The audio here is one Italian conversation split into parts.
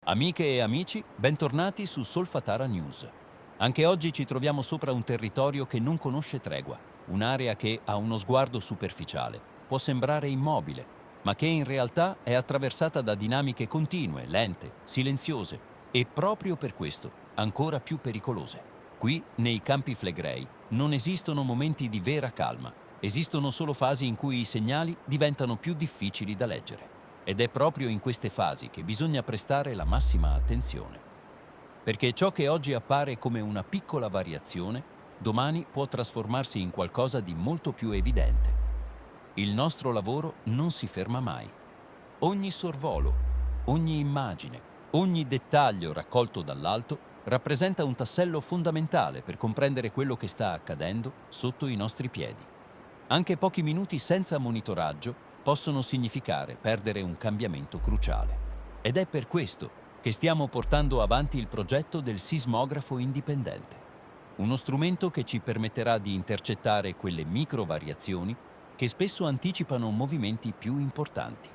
Amiche e amici, bentornati su Solfatara News. Anche oggi ci troviamo sopra un territorio che non conosce tregua, un'area che, a uno sguardo superficiale, può sembrare immobile, ma che in realtà è attraversata da dinamiche continue, lente, silenziose e proprio per questo ancora più pericolose. Qui, nei Campi Flegrei, non esistono momenti di vera calma, esistono solo fasi in cui i segnali diventano più difficili da leggere. Ed è proprio in queste fasi che bisogna prestare la massima attenzione, perché ciò che oggi appare come una piccola variazione, domani può trasformarsi in qualcosa di molto più evidente. Il nostro lavoro non si ferma mai. Ogni sorvolo, ogni immagine, ogni dettaglio raccolto dall'alto rappresenta un tassello fondamentale per comprendere quello che sta accadendo sotto i nostri piedi. Anche pochi minuti senza monitoraggio possono significare perdere un cambiamento cruciale. Ed è per questo che stiamo portando avanti il progetto del sismografo indipendente, uno strumento che ci permetterà di intercettare quelle micro variazioni che spesso anticipano movimenti più importanti.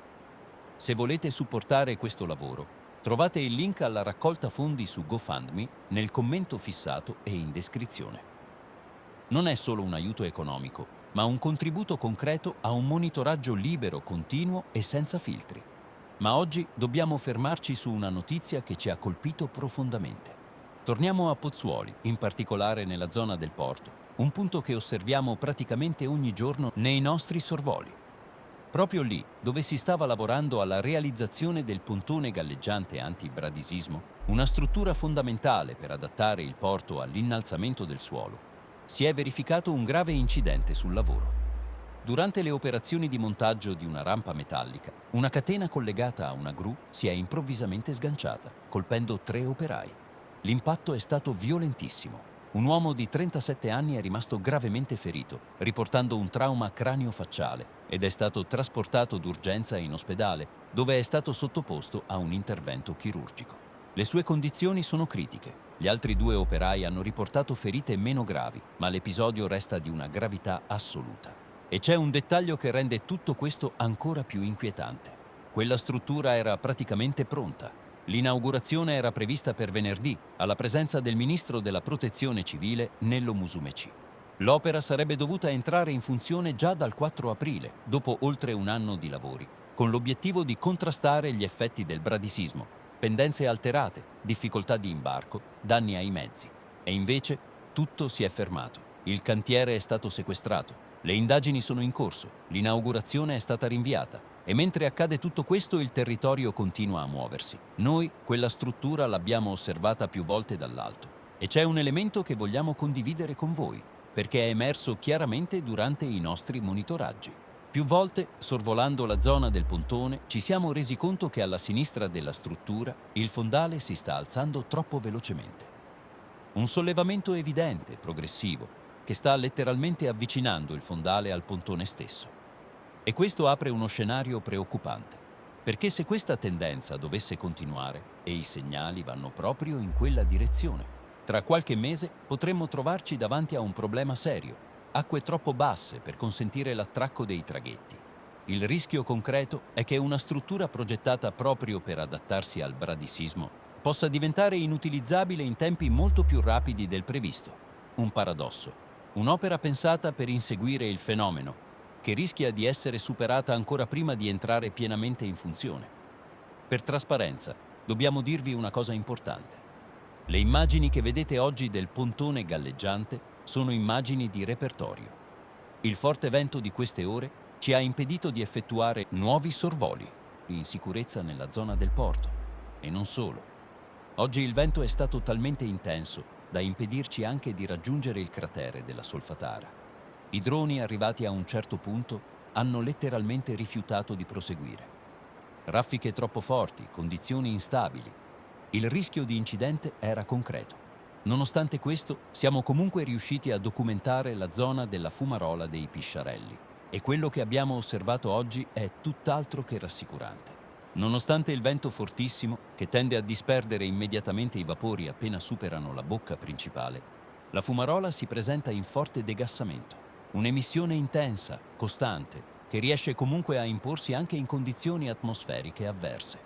Se volete supportare questo lavoro, trovate il link alla raccolta fondi su GoFundMe nel commento fissato e in descrizione. Non è solo un aiuto economico, ma un contributo concreto a un monitoraggio libero, continuo e senza filtri. Ma oggi dobbiamo fermarci su una notizia che ci ha colpito profondamente. Torniamo a Pozzuoli, in particolare nella zona del porto, un punto che osserviamo praticamente ogni giorno nei nostri sorvoli. Proprio lì, dove si stava lavorando alla realizzazione del pontone galleggiante anti-bradisismo, una struttura fondamentale per adattare il porto all'innalzamento del suolo, si è verificato un grave incidente sul lavoro. Durante le operazioni di montaggio di una rampa metallica, una catena collegata a una gru si è improvvisamente sganciata, colpendo 3 operai. L'impatto è stato violentissimo. Un uomo di 37 anni è rimasto gravemente ferito, riportando un trauma cranio-facciale, ed è stato trasportato d'urgenza in ospedale, dove è stato sottoposto a un intervento chirurgico. Le sue condizioni sono critiche. Gli altri 2 operai hanno riportato ferite meno gravi, ma l'episodio resta di una gravità assoluta. E c'è un dettaglio che rende tutto questo ancora più inquietante. Quella struttura era praticamente pronta. L'inaugurazione era prevista per venerdì, alla presenza del ministro della Protezione Civile, Nello Musumeci. L'opera sarebbe dovuta entrare in funzione già dal 4 aprile, dopo oltre un anno di lavori, con l'obiettivo di contrastare gli effetti del bradisismo, pendenze alterate, difficoltà di imbarco, danni ai mezzi. E invece tutto si è fermato. Il cantiere è stato sequestrato. Le indagini sono in corso, l'inaugurazione è stata rinviata e mentre accade tutto questo il territorio continua a muoversi. Noi quella struttura l'abbiamo osservata più volte dall'alto e c'è un elemento che vogliamo condividere con voi, perché è emerso chiaramente durante i nostri monitoraggi. Più volte, sorvolando la zona del pontone, ci siamo resi conto che alla sinistra della struttura il fondale si sta alzando troppo velocemente. Un sollevamento evidente, progressivo, che sta letteralmente avvicinando il fondale al pontone stesso. E questo apre uno scenario preoccupante, perché se questa tendenza dovesse continuare, e i segnali vanno proprio in quella direzione, tra qualche mese potremmo trovarci davanti a un problema serio, acque troppo basse per consentire l'attracco dei traghetti. Il rischio concreto è che una struttura progettata proprio per adattarsi al bradisismo possa diventare inutilizzabile in tempi molto più rapidi del previsto. Un paradosso. Un'opera pensata per inseguire il fenomeno, che rischia di essere superata ancora prima di entrare pienamente in funzione. Per trasparenza, dobbiamo dirvi una cosa importante. Le immagini che vedete oggi del pontone galleggiante sono immagini di repertorio. Il forte vento di queste ore ci ha impedito di effettuare nuovi sorvoli in sicurezza nella zona del porto. E non solo. Oggi il vento è stato talmente intenso da impedirci anche di raggiungere il cratere della Solfatara. I droni arrivati a un certo punto hanno letteralmente rifiutato di proseguire. Raffiche troppo forti, condizioni instabili. Il rischio di incidente era concreto. Nonostante questo, siamo comunque riusciti a documentare la zona della fumarola dei Pisciarelli e quello che abbiamo osservato oggi è tutt'altro che rassicurante. Nonostante il vento fortissimo, che tende a disperdere immediatamente i vapori appena superano la bocca principale, la fumarola si presenta in forte degassamento. Un'emissione intensa, costante, che riesce comunque a imporsi anche in condizioni atmosferiche avverse.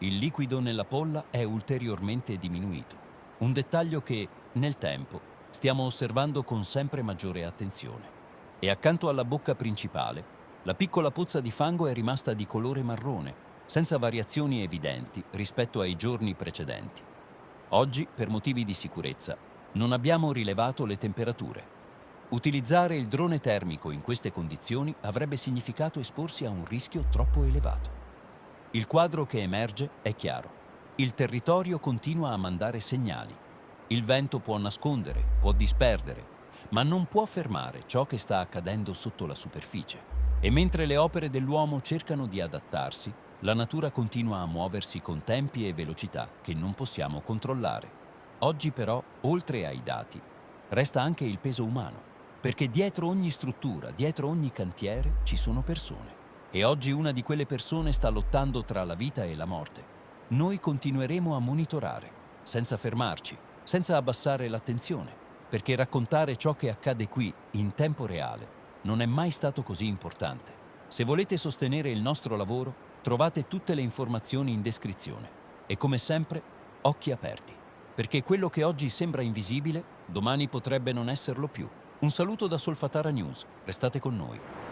il liquido nella polla è ulteriormente diminuito. Un dettaglio che, nel tempo, stiamo osservando con sempre maggiore attenzione. E accanto alla bocca principale, la piccola pozza di fango è rimasta di colore marrone, senza variazioni evidenti rispetto ai giorni precedenti. Oggi, per motivi di sicurezza, non abbiamo rilevato le temperature. Utilizzare il drone termico in queste condizioni avrebbe significato esporsi a un rischio troppo elevato. Il quadro che emerge è chiaro. Il territorio continua a mandare segnali. Il vento può nascondere, può disperdere, ma non può fermare ciò che sta accadendo sotto la superficie. E mentre le opere dell'uomo cercano di adattarsi, la natura continua a muoversi con tempi e velocità che non possiamo controllare. Oggi però, oltre ai dati, resta anche il peso umano, perché dietro ogni struttura, dietro ogni cantiere ci sono persone. E oggi una di quelle persone sta lottando tra la vita e la morte. Noi continueremo a monitorare, senza fermarci, senza abbassare l'attenzione, perché raccontare ciò che accade qui, in tempo reale, non è mai stato così importante. Se volete sostenere il nostro lavoro, trovate tutte le informazioni in descrizione. E come sempre, occhi aperti, perché quello che oggi sembra invisibile, domani potrebbe non esserlo più. Un saluto da Solfatara News, restate con noi.